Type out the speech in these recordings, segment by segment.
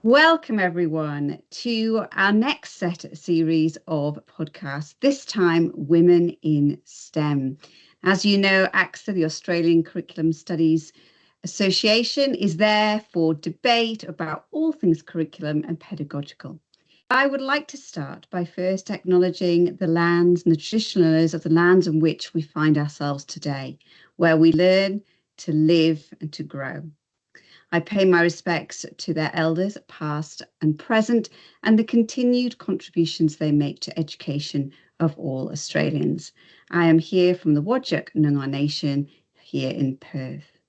Welcome everyone to our next series of podcasts, this time Women in STEM. As you know, ACSA, the Australian Curriculum Studies Association, is there for debate about all things curriculum and pedagogical. I would like to start by first acknowledging the lands and the traditional owners of the lands in which we find ourselves today, where we learn to live and to grow. I pay my respects to their elders, past and present, and the continued contributions they make to education of all Australians. I am here from the Whadjuk Noongar Nation here in Perth.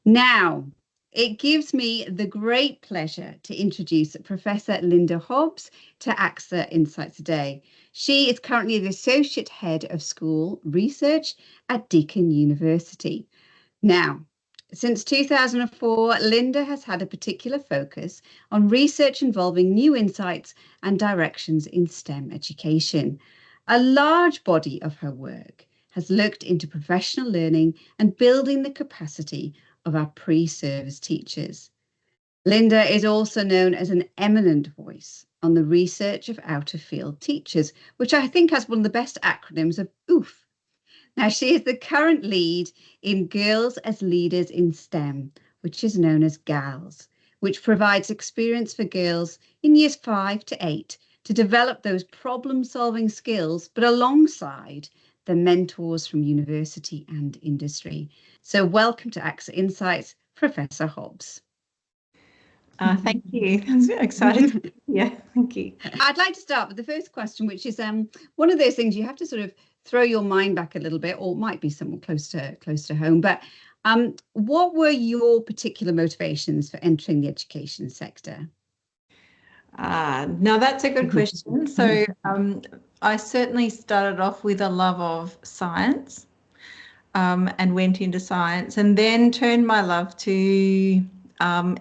Now, it gives me the great pleasure to introduce Professor Linda Hobbs to ACSA Insights today. She is currently the Associate Head of School Research at Deakin University. Now, since 2004, Linda has had a particular focus on research involving new insights and directions in STEM education. A large body of her work has looked into professional learning and building the capacity of our pre-service teachers. Linda is also known as an eminent voice on the research of out-of-field teachers, which I think has one of the best acronyms of OOF. Now, she is the current lead in Girls as Leaders in STEM, which is known as GALS, which provides experience for girls in years 5 to 8 to develop those problem-solving skills, but alongside the mentors from university and industry. So welcome to ACSA Insights, Professor Hobbs. Thank you. I'm so excited. Yeah, thank you. I'd like to start with the first question, which is one of those things you have to sort of throw your mind back a little bit, or it might be somewhere close to home. But what were your particular motivations for entering the education sector? Now that's a good question. So I certainly started off with a love of science and went into science, and then turned my love to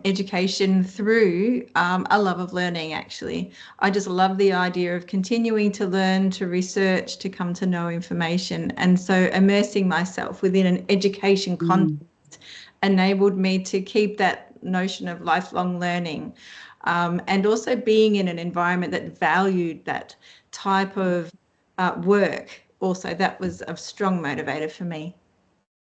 education through a love of learning, actually. I just love the idea of continuing to learn, to research, to come to know information. And so immersing myself within an education context enabled me to keep that notion of lifelong learning, and also being in an environment that valued that type of work. Also, that was a strong motivator for me.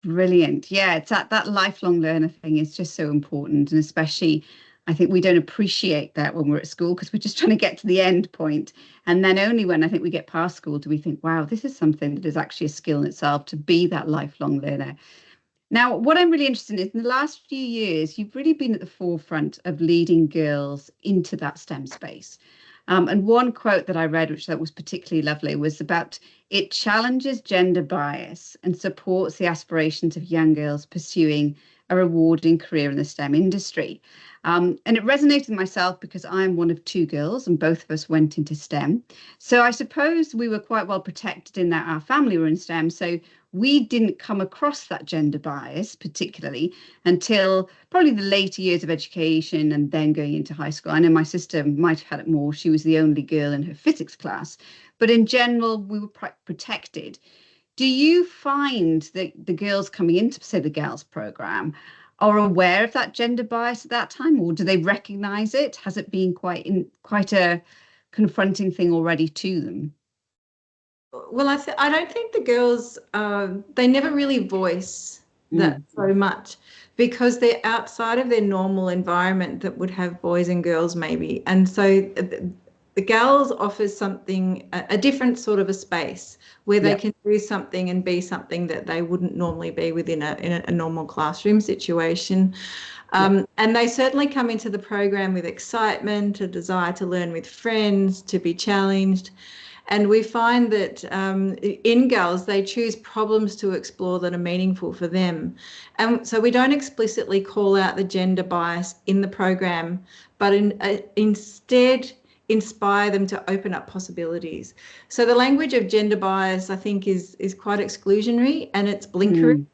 Brilliant. Yeah, it's that lifelong learner thing is just so important. And especially, I think we don't appreciate that when we're at school because we're just trying to get to the end point. And then only when I think we get past school do we think, wow, this is something that is actually a skill in itself to be that lifelong learner. Now, what I'm really interested in is in the last few years, you've really been at the forefront of leading girls into that STEM space. And one quote that I read, which I thought was particularly lovely, was about it challenges gender bias and supports the aspirations of young girls pursuing a rewarding career in the STEM industry. And it resonated with myself because I'm one of two girls and both of us went into STEM. So I suppose we were quite well protected in that our family were in STEM. So we didn't come across that gender bias particularly until probably the later years of education and then going into high school. I know my sister might have had it more. She was the only girl in her physics class, but in general, we were protected. Do you find that the girls coming into, say, the GALS program are aware of that gender bias at that time, or do they recognize it? Has it been quite a confronting thing already to them? Well, I don't think the girls, they never really voice that so much because they're outside of their normal environment that would have boys and girls maybe. And so the GALS offers something, a different sort of a space where they can do something and be something that they wouldn't normally be within a normal classroom situation. And they certainly come into the program with excitement, a desire to learn with friends, to be challenged. And we find that in GALS, they choose problems to explore that are meaningful for them. And so we don't explicitly call out the gender bias in the program, but instead inspire them to open up possibilities. So the language of gender bias, I think, is quite exclusionary and it's blinkering.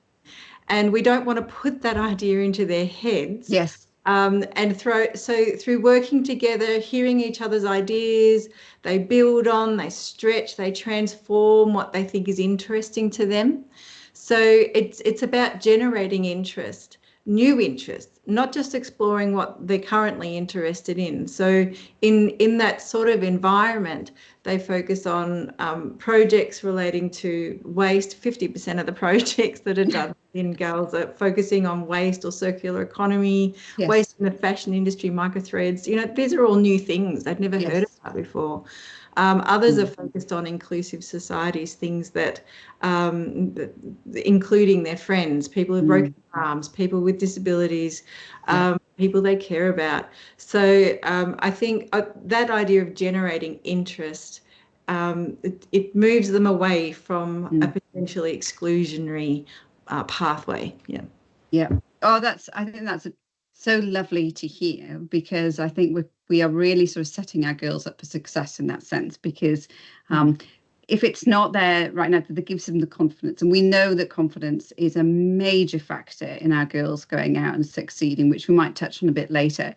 And we don't want to put that idea into their heads. Yes. And through working together, hearing each other's ideas, they build on, they stretch, they transform what they think is interesting to them. So it's about generating interest new interests, not just exploring what they're currently interested in. So in that sort of environment, they focus on projects relating to waste. 50% of the projects that are done in girls are focusing on waste or circular economy, Yes. waste in the fashion industry, microthreads. You know, these are all new things they've never Yes. heard about before. Others are focused on inclusive societies, things that, including their friends, people with broken arms, people with disabilities, people they care about. So I think that idea of generating interest, it moves them away from a potentially exclusionary pathway. Yeah. Yeah. Oh, I think that's so lovely to hear, because I think we are really sort of setting our girls up for success in that sense, because if it's not there right now, that gives them the confidence. And we know that confidence is a major factor in our girls going out and succeeding, which we might touch on a bit later.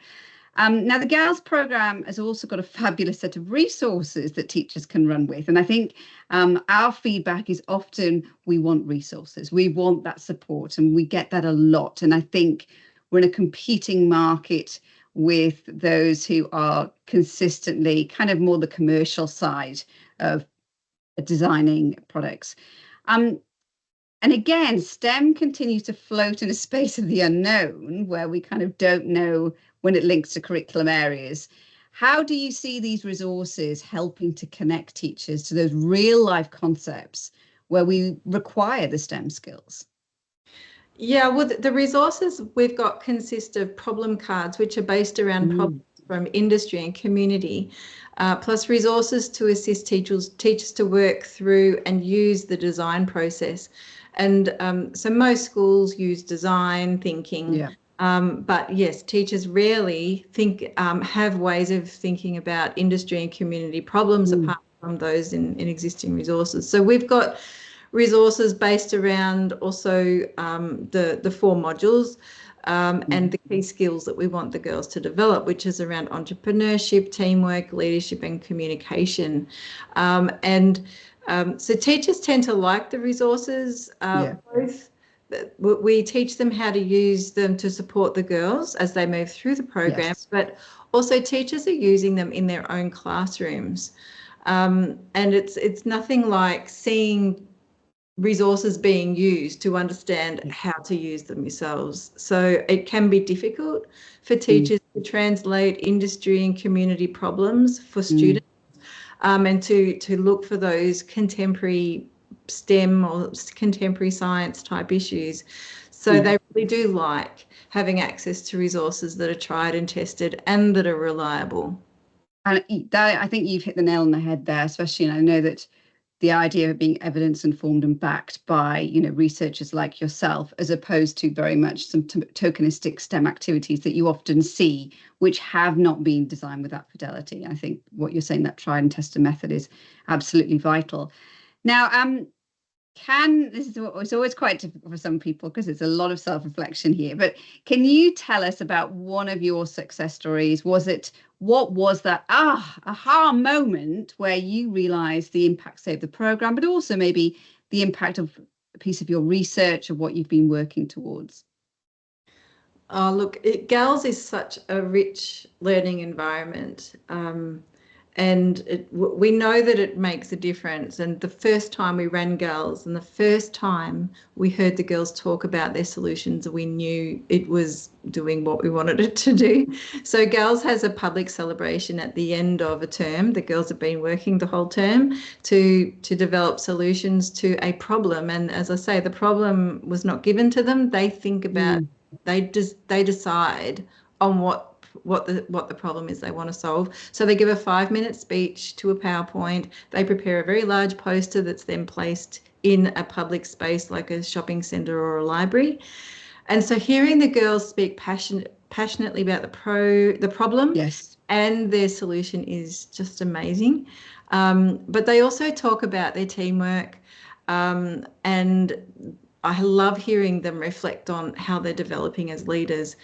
Now, the Girls Programme has also got a fabulous set of resources that teachers can run with. And I think our feedback is often we want resources, we want that support, and we get that a lot. And I think we're in a competing market with those who are consistently kind of more the commercial side of designing products. And again, STEM continues to float in a space of the unknown, where we kind of don't know when it links to curriculum areas. How do you see these resources helping to connect teachers to those real life concepts where we require the STEM skills? Yeah, well, the resources we've got consist of problem cards, which are based around problems from industry and community, plus resources to assist teachers to work through and use the design process. And so most schools use design thinking. Yeah. But yes, teachers rarely have ways of thinking about industry and community problems apart from those in existing resources. So we've got resources based around also the 4 modules and the key skills that we want the girls to develop, which is around entrepreneurship, teamwork, leadership, and communication. So teachers tend to like the resources. Both we teach them how to use them to support the girls as they move through the program, but also teachers are using them in their own classrooms. And it's nothing like seeing resources being used to understand how to use them yourselves. So it can be difficult for teachers to translate industry and community problems for students, and to look for those contemporary STEM or contemporary science type issues. So they really do like having access to resources that are tried and tested and that are reliable. And I think you've hit the nail on the head there, especially, and I know that the idea of being evidence informed and backed by, you know, researchers like yourself, as opposed to very much some tokenistic STEM activities that you often see, which have not been designed with that fidelity. I think what you're saying, that tried and tested method, is absolutely vital. Now, it's always quite difficult for some people because it's a lot of self-reflection here, but can you tell us about one of your success stories? What was that aha moment where you realized the impact, say, of the program, but also maybe the impact of a piece of your research or what you've been working towards? Oh, look, GALS is such a rich learning environment. And we know that it makes a difference. And the first time we ran GALS and the first time we heard the girls talk about their solutions, we knew it was doing what we wanted it to do. So GALS has a public celebration at the end of a term. The girls have been working the whole term to develop solutions to a problem. And as I say, the problem was not given to them. They think about, they decide on what the problem is they want to solve. So they give a 5-minute speech to a PowerPoint. They prepare a very large poster that's then placed in a public space like a shopping centre or a library. And so hearing the girls speak passionately about the problem and their solution is just amazing. But they also talk about their teamwork, and I love hearing them reflect on how they're developing as leaders.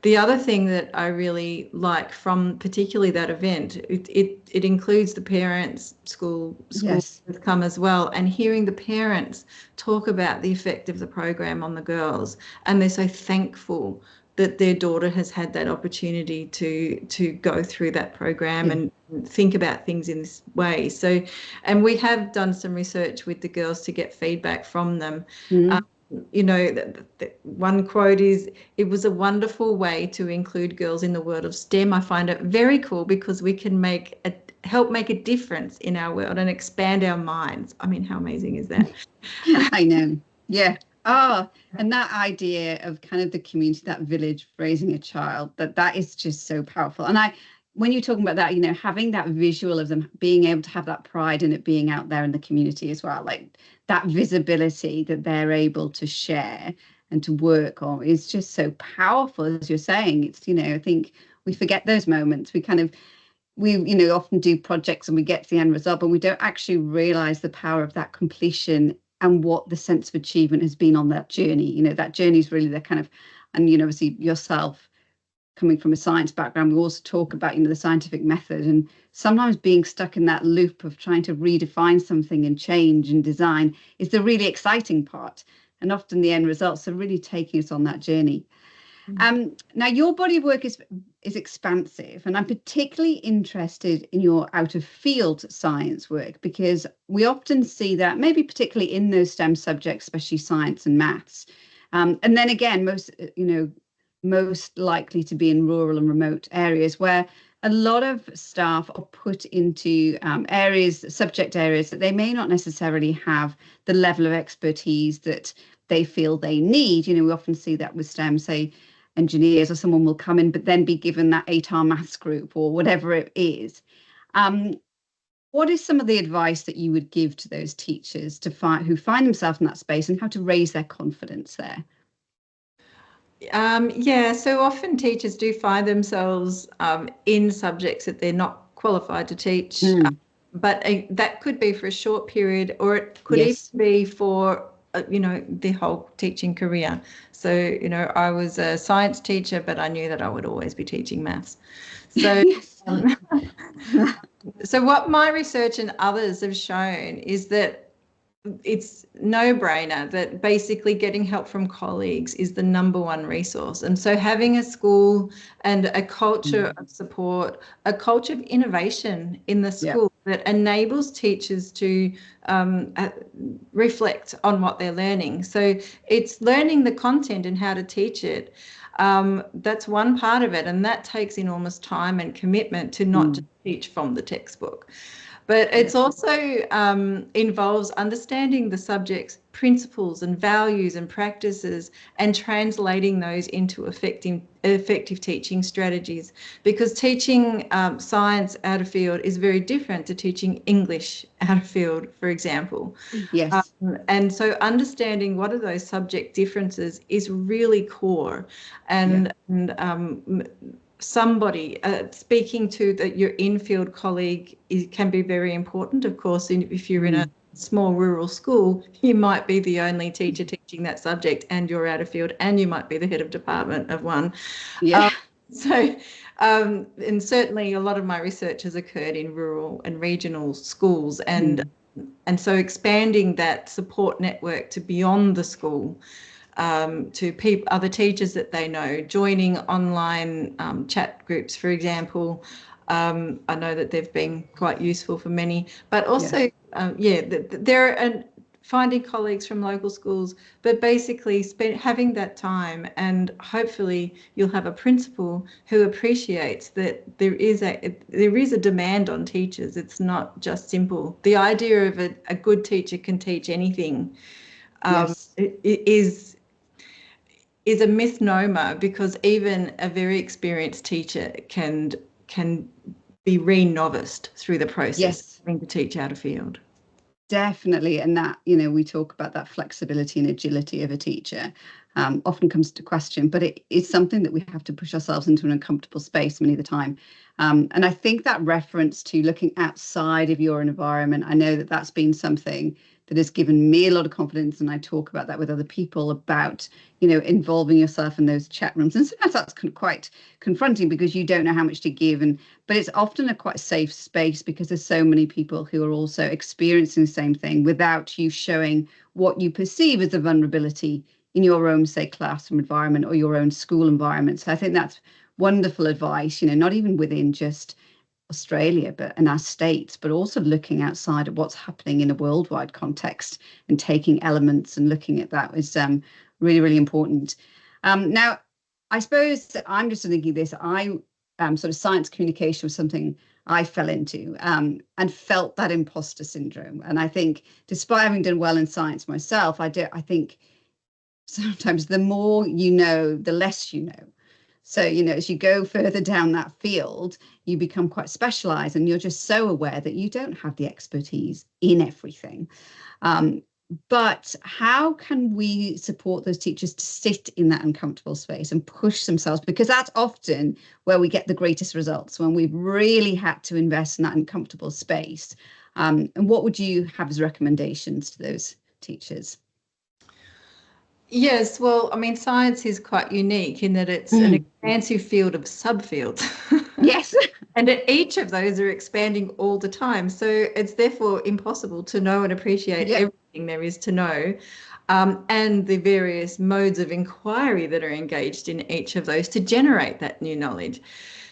The other thing that I really like from particularly that event, it includes the parents, school Yes. have come as well, and hearing the parents talk about the effect of the program on the girls, and they're so thankful that their daughter has had that opportunity to go through that program and think about things in this way. So, and we have done some research with the girls to get feedback from them. You know, the one quote is, "It was a wonderful way to include girls in the world of STEM." I find it very cool because we can help make a difference in our world and expand our minds. I mean, how amazing is that? I know. Yeah. Oh, and that idea of kind of the community, that village raising a child, that is just so powerful. And when you're talking about that, you know, having that visual of them being able to have that pride in it being out there in the community as well, like that visibility that they're able to share and to work on is just so powerful, as you're saying. It's, you know, I think we forget those moments. We you know, often do projects and we get to the end result, but we don't actually realize the power of that completion and what the sense of achievement has been on that journey. You know, that journey is really the kind of, and, you know, obviously yourself coming from a science background, we also talk about, you know, the scientific method, and sometimes being stuck in that loop of trying to redefine something and change and design is the really exciting part. And often the end results are really taking us on that journey. Now, your body of work is expansive, and I'm particularly interested in your out of field science work, because we often see that maybe particularly in those STEM subjects, especially science and maths. And then again, most likely to be in rural and remote areas where a lot of staff are put into subject areas that they may not necessarily have the level of expertise that they feel they need. You know, we often see that with STEM, say engineers or someone will come in, but then be given that 8R maths group or whatever it is. What is some of the advice that you would give to those teachers who find themselves in that space, and how to raise their confidence there? Yeah, so often teachers do find themselves in subjects that they're not qualified to teach, but that could be for a short period, or it could even be for you know, the whole teaching career. So, you know, I was a science teacher, but I knew that I would always be teaching maths. So, so what my research and others have shown is that it's no-brainer that basically getting help from colleagues is the number one resource. And so having a school and a culture of support, a culture of innovation in the school that enables teachers to reflect on what they're learning. So it's learning the content and how to teach it. That's one part of it, and that takes enormous time and commitment to not just teach from the textbook. But it's also involves understanding the subject's principles and values and practices and translating those into effective teaching strategies. Because teaching science out of field is very different to teaching English out of field, for example. Yes. And so understanding what are those subject differences is really core. And somebody speaking to your in-field colleague can be very important. Of course, if you're in a small rural school, you might be the only teacher teaching that subject, and you're out of field, and you might be the head of department of one. And certainly a lot of my research has occurred in rural and regional schools, and so expanding that support network to beyond the school, to other teachers that they know, joining online chat groups, for example. I know that they've been quite useful for many, but also, there are finding colleagues from local schools, but basically having that time, and hopefully you'll have a principal who appreciates that there is a demand on teachers. It's not just simple. The idea of a good teacher can teach anything is a misnomer, because even a very experienced teacher can be re-noviced through the process of having to teach out of field. Definitely. And that, you know, we talk about that flexibility and agility of a teacher often comes to question, but it is something that we have to push ourselves into an uncomfortable space many of the time. And I think that reference to looking outside of your environment, I know that that's been something that has given me a lot of confidence. And I talk about that with other people about, involving yourself in those chat rooms. And sometimes that's quite confronting because you don't know how much to give. But it's often a quite safe space because there's so many people who are also experiencing the same thing without you showing what you perceive as a vulnerability in your own, say, classroom environment or your own school environment. So I think that's wonderful advice, not even within just Australia and our states, but also looking outside at what's happening in a worldwide context and taking elements and looking at that is really, really important. Now, I suppose I'm just thinking this, sort of science communication was something I fell into and felt that imposter syndrome. And I think despite having done well in science myself, I think sometimes the more you know, the less you know. So, as you go further down that field, you become quite specialized and you're just so aware that you don't have the expertise in everything. But how can we support those teachers to sit in that uncomfortable space and push themselves? Because that's often where we get the greatest results, when we've really had to invest in that uncomfortable space. And what would you have as recommendations to those teachers? Yes, well, I mean, science is quite unique in that it's an expansive field of subfields. Yes. And each of those are expanding all the time. So it's therefore impossible to know and appreciate everything there is to know, and the various modes of inquiry that are engaged in each of those to generate that new knowledge.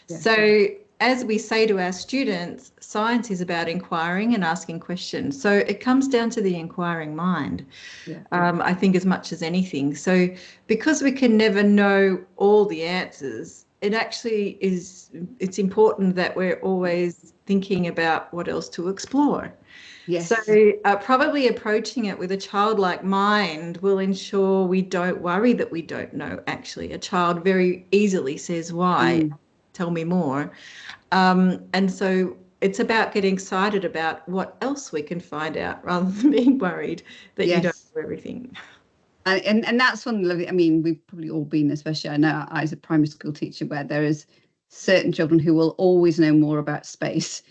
Yes. So as we say to our students, science is about inquiring and asking questions. So it comes down to the inquiring mind, I think, as much as anything. So because we can never know all the answers, it actually it's important that we're always thinking about what else to explore. Yes. So probably approaching it with a childlike mind will ensure we don't worry that we don't know. Actually, a child very easily says, why? Tell me more. And so it's about getting excited about what else we can find out rather than being worried that you don't know everything. And that's one lovely, I mean, we've probably all been, especially I know I as a primary school teacher, where there is certain children who will always know more about space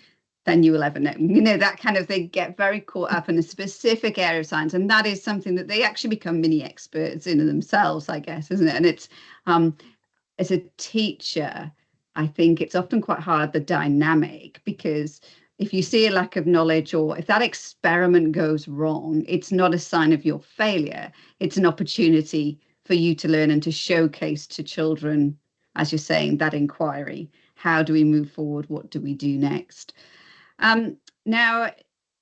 than you will ever know. That kind of, they get very caught up in a specific area of science, and that is something that they actually become mini experts in themselves, I guess, isn't it? And it's as a teacher, I think it's often quite hard, the dynamic, because if you see a lack of knowledge or if that experiment goes wrong, it's not a sign of your failure. It's an opportunity for you to learn and to showcase to children, as you're saying, that inquiry. How do we move forward? What do we do next? Now,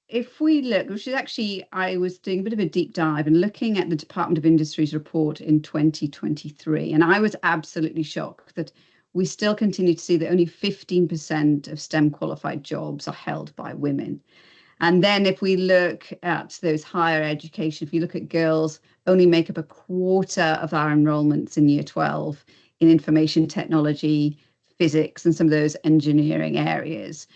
if we look, which is actually, I was doing a bit of a deep dive and looking at the Department of Industry's report in 2023, and I was absolutely shocked that we still continue to see that only 15% of STEM qualified jobs are held by women. And then if we look at those higher education, if you look at girls, only make up a quarter of our enrollments in year 12 in information technology, physics, and some of those engineering areas.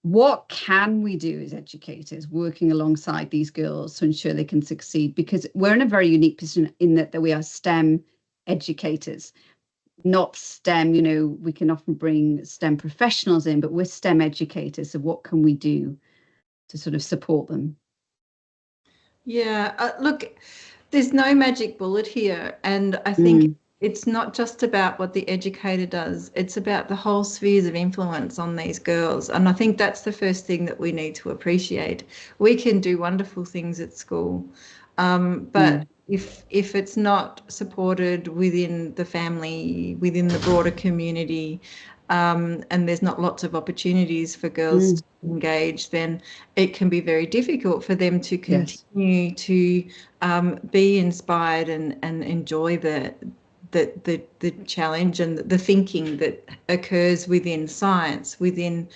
What can we do as educators working alongside these girls to ensure they can succeed? Because we're in a very unique position in that we are STEM educators. Not STEM, we can often bring STEM professionals in, but we're STEM educators. So what can we do to sort of support them? Yeah, look, there's no magic bullet here. And I think it's not just about what the educator does. It's about the whole spheres of influence on these girls. And I think that's the first thing that we need to appreciate. We can do wonderful things at school, but if it's not supported within the family, within the broader community, and there's not lots of opportunities for girls to engage, then it can be very difficult for them to continue to be inspired and enjoy the challenge and the thinking that occurs within science, within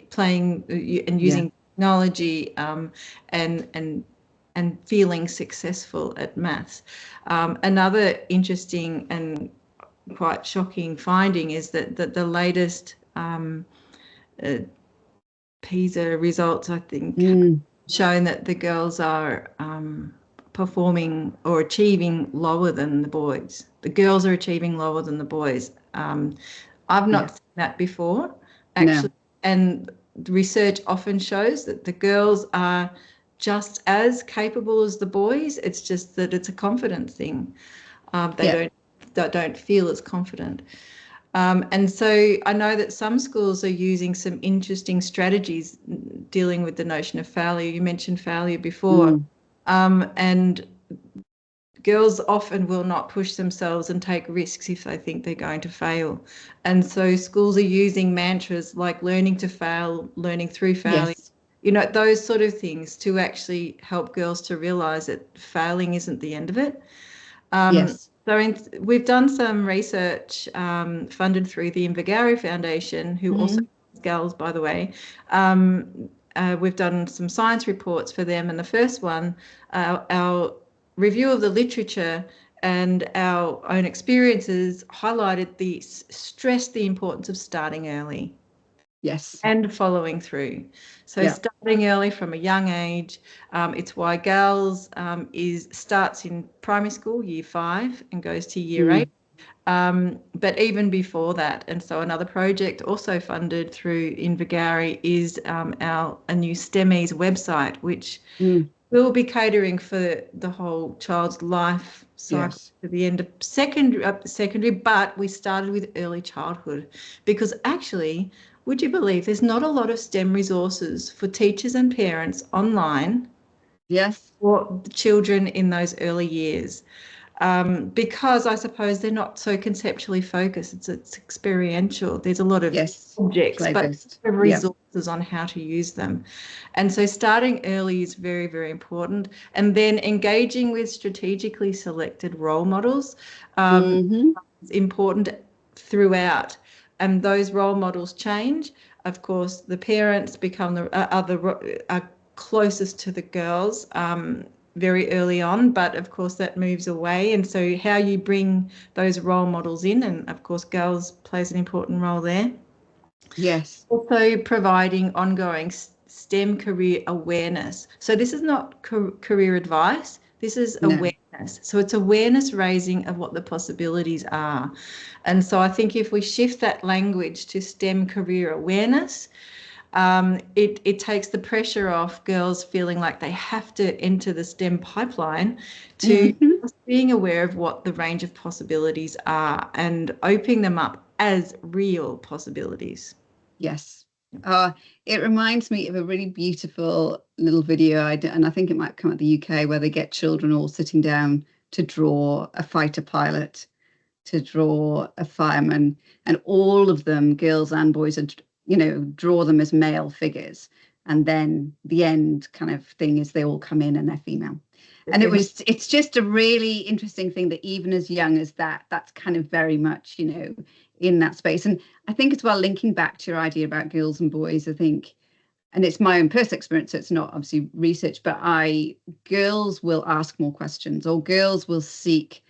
playing and using technology, and feeling successful at maths. Another interesting and quite shocking finding is that the latest PISA results, I think, shown that the girls are performing or achieving lower than the boys. The girls are achieving lower than the boys. I've not seen that before, actually. No. And research often shows that the girls are just as capable as the boys. It's just that it's a confidence thing. They don't feel as confident. And so I know that some schools are using some interesting strategies dealing with the notion of failure. You mentioned failure before. And girls often will not push themselves and take risks if they think they're going to fail. And so schools are using mantras like learning to fail, learning through failure, those sort of things to actually help girls to realize that failing isn't the end of it. So we've done some research funded through the Invagari Foundation, who also girls, by the way. We've done some science reports for them, and the first one, our review of the literature and our own experiences highlighted stressed the importance of starting early. Yes. And following through. So starting early from a young age. It's why girls starts in primary school, year 5, and goes to year 8. But even before that, and so another project also funded through Invagari is a new STEMES website, which will be catering for the whole child's life cycle to the end of secondary, but we started with early childhood because actually, would you believe there's not a lot of STEM resources for teachers and parents online for the children in those early years? Because I suppose they're not so conceptually focused. It's experiential. There's a lot of objects, but resources on how to use them. And so starting early is very, very important. And then engaging with strategically selected role models is important throughout. And those role models change. Of course, the parents become are closest to the girls very early on, but of course that moves away. And so how you bring those role models in, and of course girls plays an important role there. Yes. Also providing ongoing STEM career awareness. So this is not career advice. This is awareness. So it's awareness raising of what the possibilities are. And so I think if we shift that language to STEM career awareness, it takes the pressure off girls feeling like they have to enter the STEM pipeline to just being aware of what the range of possibilities are and opening them up as real possibilities. Yes. It reminds me of a really beautiful little video and I think it might come out the UK, where they get children all sitting down to draw a fighter pilot, to draw a fireman, and all of them, girls and boys, draw them as male figures. And then the end kind of thing is they all come in and they're female. And it's just a really interesting thing that even as young as that's kind of very much, in that space. And I think as well, linking back to your idea about girls and boys, I think, and it's my own personal experience, so it's not obviously research, but girls will ask more questions, or girls will seek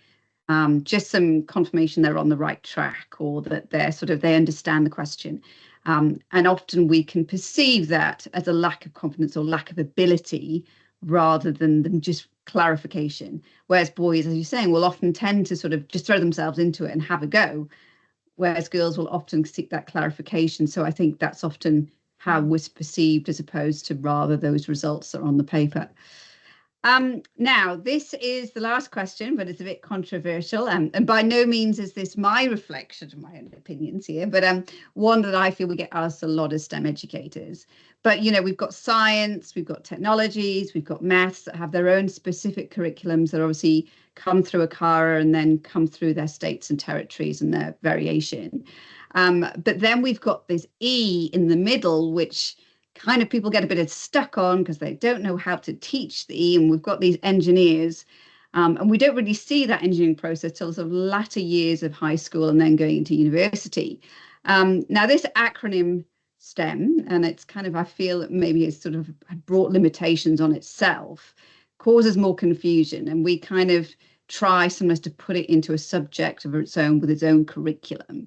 just some confirmation they're on the right track, or that they understand the question. And often we can perceive that as a lack of confidence or lack of ability rather than them just clarification. Whereas boys, as you're saying, will often tend to sort of just throw themselves into it and have a go. Whereas girls will often seek that clarification. So I think that's often how it's perceived as opposed to rather those results that are on the paper. Now, this is the last question, but it's a bit controversial. And by no means is this my reflection of my own opinions here, but one that I feel we get asked a lot as STEM educators. But, we've got science, we've got technologies, we've got maths that have their own specific curriculums that obviously come through ACARA and then come through their states and territories and their variation. But then we've got this E in the middle, which kind of people get a bit stuck on because they don't know how to teach the E. And we've got these engineers, and we don't really see that engineering process till sort of latter years of high school and then going into university. Now, this acronym STEM, and it's kind of, I feel maybe it's sort of brought limitations on itself, causes more confusion. And we kind of try sometimes to put it into a subject of its own with its own curriculum.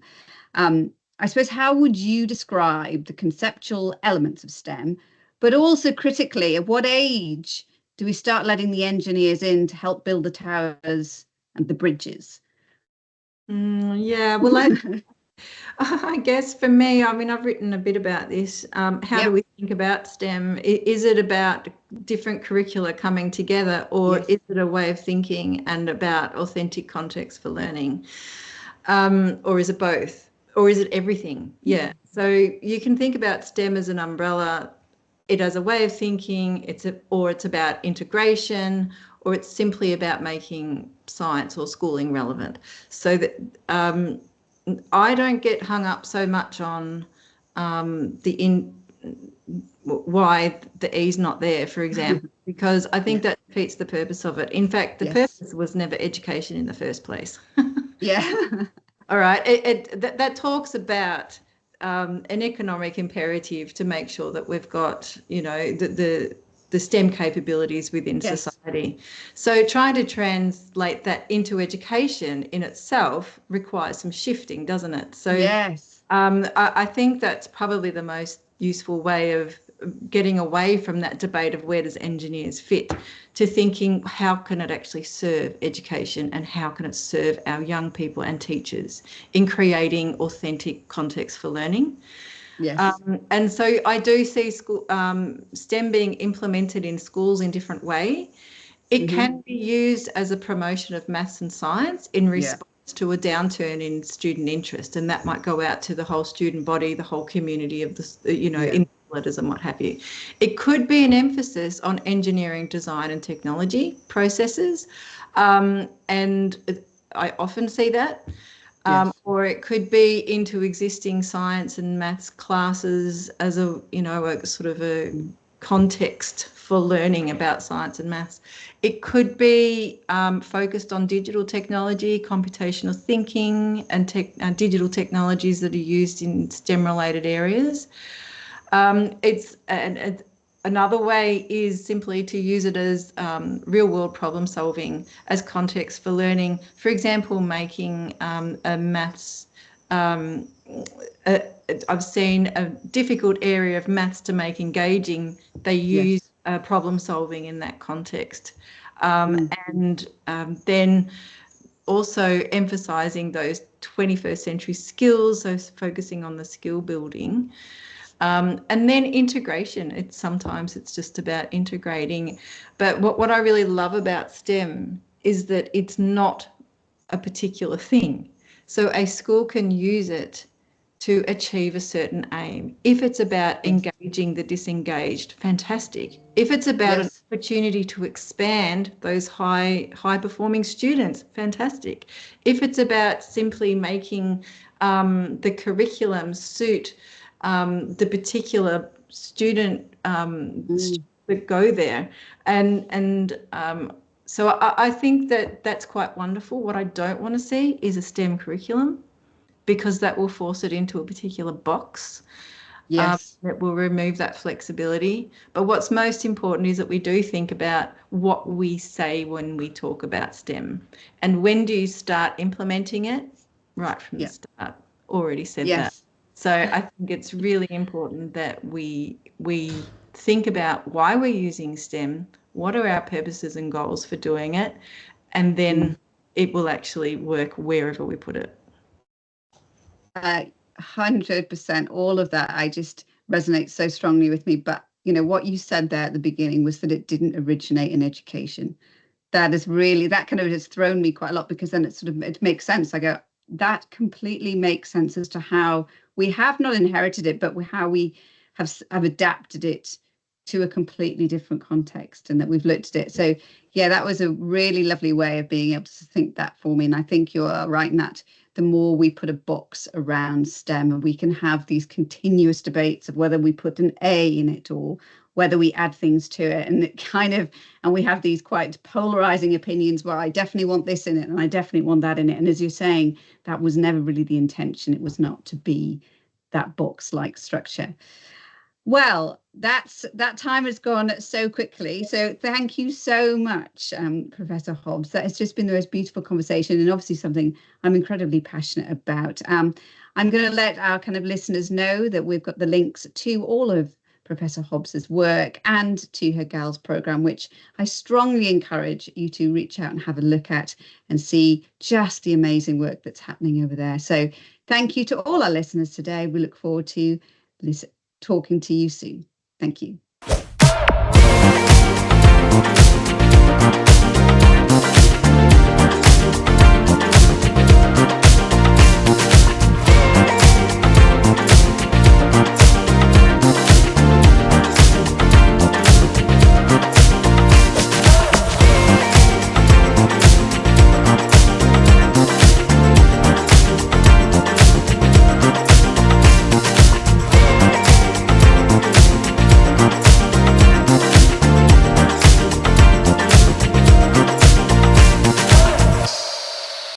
I suppose, how would you describe the conceptual elements of STEM, but also critically, at what age do we start letting the engineers in to help build the towers and the bridges? Well, I guess for me, I mean, I've written a bit about this. How do we think about STEM? Is it about different curricula coming together, or is it a way of thinking and about authentic context for learning? Or is it both? Or is it everything? Yeah. So you can think about STEM as an umbrella. It as a way of thinking, it's about integration, or it's simply about making science or schooling relevant. So that I don't get hung up so much on why the E's not there, for example, because I think that defeats the purpose of it. In fact, the purpose was never education in the first place. All right. That talks about an economic imperative to make sure that we've got, the STEM capabilities within society. So trying to translate that into education in itself requires some shifting, doesn't it? So I think that's probably the most useful way of getting away from that debate of where does engineers fit, to thinking how can it actually serve education and how can it serve our young people and teachers in creating authentic context for learning. And so I do see STEM being implemented in schools in different way. It can be used as a promotion of maths and science in response to a downturn in student interest, and that might go out to the whole student body, the whole community of the, letters and what have you. It could be an emphasis on engineering, design and technology processes, and I often see that. Or it could be into existing science and maths classes as a sort of a context for learning about science and maths. It could be focused on digital technology, computational thinking, and digital technologies that are used in STEM-related areas. Another way is simply to use it as real-world problem solving as context for learning. For example, making a maths. I've seen a difficult area of maths to make engaging. They use problem solving in that context, and then also emphasising those 21st century skills, so focusing on the skill building. And then integration. Sometimes it's just about integrating. But what I really love about STEM is that it's not a particular thing. So a school can use it to achieve a certain aim. If it's about engaging the disengaged, fantastic. If it's about an opportunity to expand those high performing students, fantastic. If it's about simply making the curriculum suit the particular student that go there, and so I think that's quite wonderful. What I don't want to see is a STEM curriculum, because that will force it into a particular box. That will remove that flexibility. But what's most important is that we do think about what we say when we talk about STEM, and when do you start implementing it? Right from the start. Already said that. So I think it's really important that we think about why we're using STEM, what are our purposes and goals for doing it, and then it will actually work wherever we put it. 100%. All of that, I just resonates so strongly with me. But, what you said there at the beginning was that it didn't originate in education. That kind of has thrown me quite a lot, because then it makes sense. I go, that completely makes sense as to how we have not inherited it, but how we have adapted it to a completely different context, and that we've looked at it. So that was a really lovely way of being able to think that for me. And I think you're right in that the more we put a box around STEM, and we can have these continuous debates of whether we put an A in it or whether we add things to it, and we have these quite polarizing opinions where I definitely want this in it and I definitely want that in it. And as you're saying, that was never really the intention. It was not to be that box-like structure. Well, that time has gone so quickly. So thank you so much, Professor Hobbs. That has just been the most beautiful conversation, and obviously something I'm incredibly passionate about. I'm going to let our kind of listeners know that we've got the links to all of Professor Hobbs's work and to her Girls programme, which I strongly encourage you to reach out and have a look at and see just the amazing work that's happening over there. So thank you to all our listeners today. We look forward to talking to you soon. Thank you.